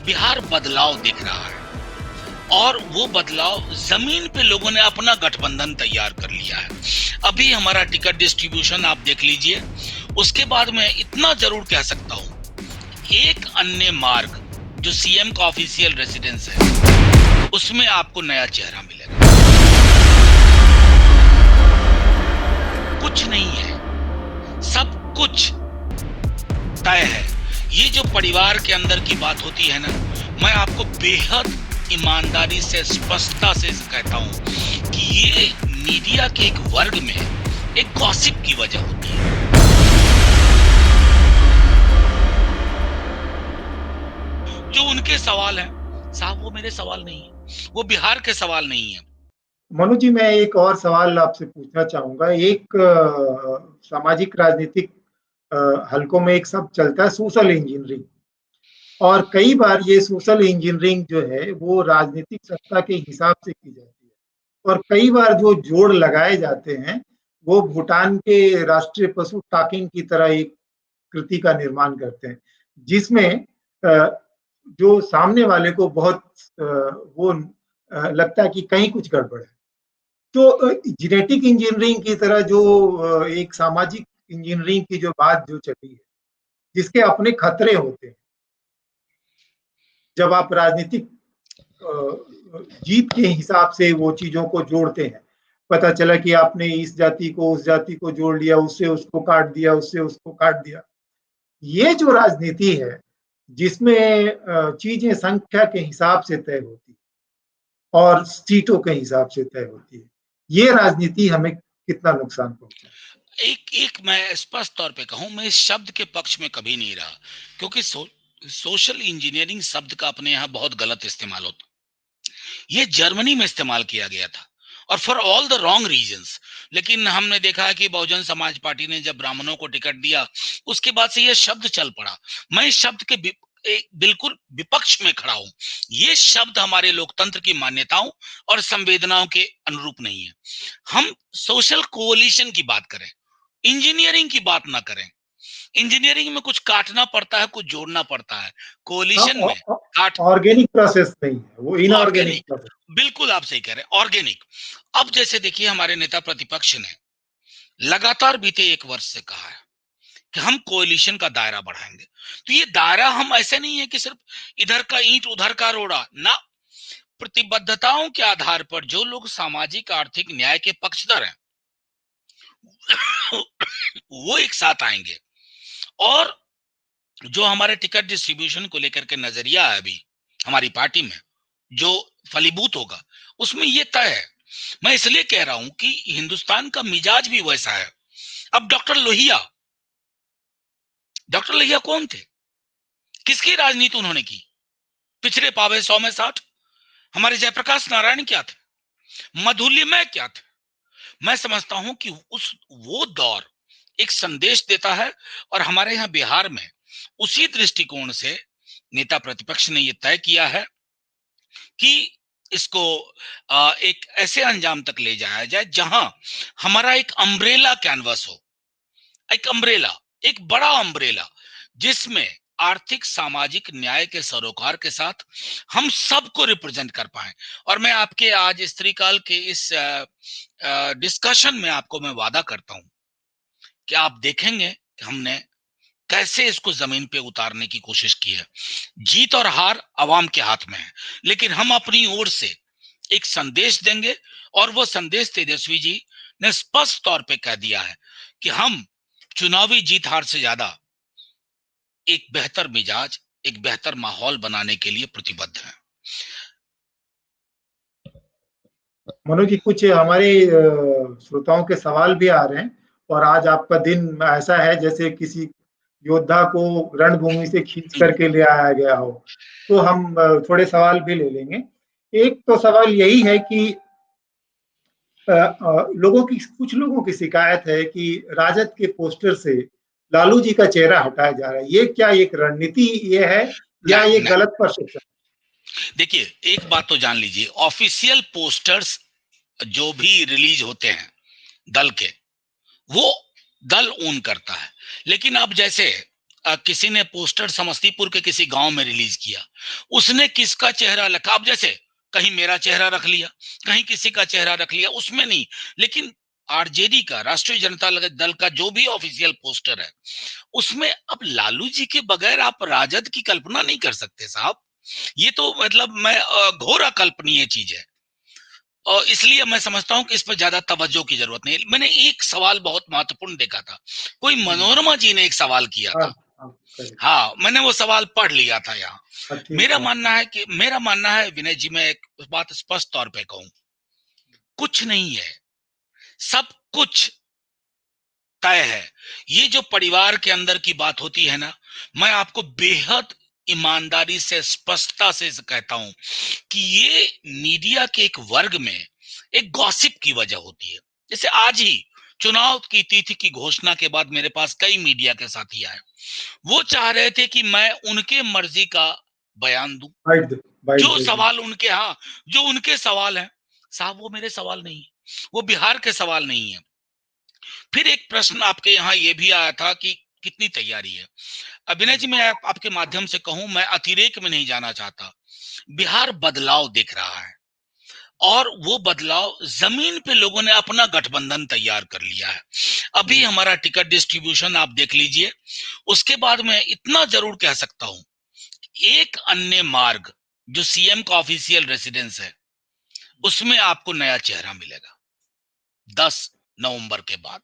बिहार बदलाव दिख रहा है और वो बदलाव जमीन पे लोगों ने अपना गठबंधन तैयार कर लिया है। अभी हमारा टिकट डिस्ट्रीब्यूशन आप देख लीजिए। उसके बाद मैं इतना जरूर कह सकता हूँ, एक अन्य मार्ग जो सीएम का ऑफिशियल रेजिडेंस है उसमें आपको नया चेहरा मिलेगा। कुछ नहीं है, सब कुछ तय है। ये जो परिवार के अंदर की बात होती है ना, मैं आपको बेहद ईमानदारी से, स्पष्टता से कहता हूं कि ये मीडिया के एक वर्ग में एक गॉसिप की वजह होती है। जो उनके सवाल है साहब, वो मेरे सवाल नहीं है, वो बिहार के सवाल नहीं है। मनु जी, मैं एक और सवाल आपसे पूछना चाहूंगा। एक सामाजिक राजनीतिक हलकों में एक शब्द चलता है, सोशल इंजीनियरिंग। और कई बार ये सोशल इंजीनियरिंग जो है वो राजनीतिक सत्ता के हिसाब से की जाती है, और कई बार जो जोड़ लगाए जाते हैं वो भूटान के राष्ट्रीय पशु टाकिंग की तरह एक कृति का निर्माण करते हैं, जिसमें जो सामने वाले को बहुत वो लगता है कि कहीं कुछ गड़बड़ है। तो जेनेटिक इंजीनियरिंग की तरह जो एक सामाजिक इंजीनियरिंग की जो बात जो चली है, जिसके अपने खतरे होते हैं, जब आप राजनीतिक जीत के हिसाब से वो चीजों को जोड़ते हैं। पता चला कि आपने इस जाति को उस जाति को जोड़ लिया, उससे उसको काट दिया, उससे उसको काट दिया। ये जो राजनीति है जिसमें चीजें संख्या के हिसाब से तय होती है और सीटों के हिसाब से तय होती है, ये राजनीति हमें कितना नुकसान पहुंचा। एक मैं स्पष्ट तौर पे कहूं, मैं इस शब्द के पक्ष में कभी नहीं रहा, क्योंकि सोशल इंजीनियरिंग शब्द का अपने यहाँ बहुत गलत इस्तेमाल होता। ये जर्मनी में इस्तेमाल किया गया था और for all the wrong reasons. लेकिन हमने देखा है कि बहुजन समाज पार्टी ने जब ब्राह्मणों को टिकट दिया, उसके बाद से यह शब्द चल पड़ा। मैं इस शब्द के बिल्कुल विपक्ष में खड़ा हूं। ये शब्द हमारे लोकतंत्र की मान्यताओं और संवेदनाओं के अनुरूप नहीं है। हम सोशल कोलिशन की बात करें, इंजीनियरिंग की बात ना करें। इंजीनियरिंग में कुछ काटना पड़ता है, कुछ जोड़ना पड़ता है। कोलिशन में काट ऑर्गेनिक प्रोसेस नहीं है, वो इनऑर्गेनिक ऑर्गेनिक, प्रोसेस। बिल्कुल आप सही कह रहे हैं, ऑर्गेनिक। अब जैसे देखिए, हमारे नेता प्रतिपक्ष ने लगातार बीते एक वर्ष से कहा है कि हम कोalition का दायरा बढ़ाएंगे। तो ये दायरा हम ऐसे नहीं है कि सिर्फ इधर का ईंट उधर का रोड़ा ना, प्रतिबद्धताओं के आधार पर जो लोग सामाजिक आर्थिक न्याय के पक्षधर हैं वो एक साथ आएंगे। और जो हमारे टिकट डिस्ट्रीब्यूशन को लेकर के नजरिया है अभी हमारी पार्टी में, जो फलीभूत होगा, उसमें ये तय है। मैं इसलिए कह रहा हूं कि हिंदुस्तान का मिजाज भी वैसा है। अब डॉक्टर लोहिया कौन थे? किसकी राजनीति उन्होंने की? पिछड़े पावे 100 में 60। हमारे जयप्रकाश नारायण क्या थे? मधुलिमय क्या थे? मैं समझता हूं कि वो दौर एक संदेश देता है। और हमारे यहाँ बिहार में उसी दृष्टिकोण से नेता प्रतिपक्ष ने यह तय किया है कि इसको एक ऐसे अंजाम तक ले जाया जाए जहां हमारा एक अम्ब्रेला कैनवस हो, एक अम्ब्रेला, एक बड़ा अम्ब्रेला, जिसमें आर्थिक सामाजिक न्याय के सरोकार के साथ हम सबको रिप्रेजेंट कर पाए। और मैं आपके आज स्त्री काल के इस डिस्कशन में आपको मैं वादा करता हूं कि आप देखेंगे कि हमने कैसे इसको जमीन पे उतारने की कोशिश की है। जीत और हार आवाम के हाथ में है, लेकिन हम अपनी ओर से एक संदेश देंगे। और वो संदेश तेजस्वी जी ने स्पष्ट तौर पे कह दिया है कि हम चुनावी जीत हार से ज्यादा एक बेहतर मिजाज, एक बेहतर माहौल बनाने के लिए प्रतिबद्ध हैं। मनोज जी, कुछ हमारे श्रोताओं के सवाल भी आ रहे हैं, और आज आपका दिन ऐसा है जैसे किसी योद्धा को रणभूमि से खींच करके ले आया गया हो। तो हम थोड़े सवाल भी ले लेंगे। एक तो सवाल यही है कि कुछ लोगों की शिकायत है कि राजद के पोस्टर से लालू जी का चेहरा हटाया जा रहा है। ये क्या एक रणनीति ये है या नहीं ये नहीं, गलत परसेप्शन? देखिए एक बात तो जान लीजिए, ऑफिशियल पोस्टर्स जो भी रिलीज होते हैं दल के, वो दल ओन करता है। लेकिन अब जैसे किसी ने पोस्टर समस्तीपुर के किसी गांव में रिलीज किया, उसने किसका चेहरा रखा, अब जैसे कहीं मेरा चेहरा रख लिया, कहीं किसी का चेहरा रख लिया, उसमें नहीं, लेकिन आरजेडी का, राष्ट्रीय जनता दल का जो भी ऑफिशियल पोस्टर है, उसमें अब लालू जी के बगैर आप राजद की कल्पना नहीं कर सकते साहब। ये तो मतलब मैं घोर अकल्पनीय चीज है, और इसलिए मैं समझता हूं कि इस पर ज्यादा तवज्जो की जरूरत नहीं है। मैंने एक सवाल बहुत महत्वपूर्ण देखा था, कोई मनोरमा जी ने एक सवाल किया हाँ था। हाँ करेक्ट। हाँ, मैंने वो सवाल पढ़ लिया था यहाँ। हाँ ठीक है। मेरा मानना है विनय जी, मैं एक बात स्पष्ट तौर पे कहूं, कुछ नहीं है, सब कुछ तय है। ये जो परिवार के अंदर की बात होती है ना, मैं आपको बेहद ईमानदारी से, स्पष्टता से कहता हूं कि ये मीडिया के एक वर्ग में एक गॉसिप की वजह होती है। जैसे आज ही चुनाव की तिथि की घोषणा के बाद मेरे पास कई मीडिया के साथी आए, वो चाह रहे थे कि मैं उनके मर्जी का बयान दूं, बाइट जो दे दूं। सवाल उनके, हाँ, जो उनके सवाल हैं। साहब वो मेरे सवाल नहीं है, वो बिहार के सवाल नहीं है। फिर एक प्रश्न आपके यहाँ ये भी आया था कि कितनी तैयारी है। अभिनय जी, मैं आपके माध्यम से कहूं, मैं अतिरेक में नहीं जाना चाहता। बिहार बदलाव दिख रहा है, और वो बदलाव जमीन पे लोगों ने अपना गठबंधन तैयार कर लिया है। अभी हमारा टिकट डिस्ट्रीब्यूशन आप देख लीजिए, उसके बाद मैं इतना जरूर कह सकता हूं, एक अन्य मार्ग जो सीएम का ऑफिशियल रेसिडेंस है, उसमें आपको नया चेहरा मिलेगा 10 नवंबर के बाद।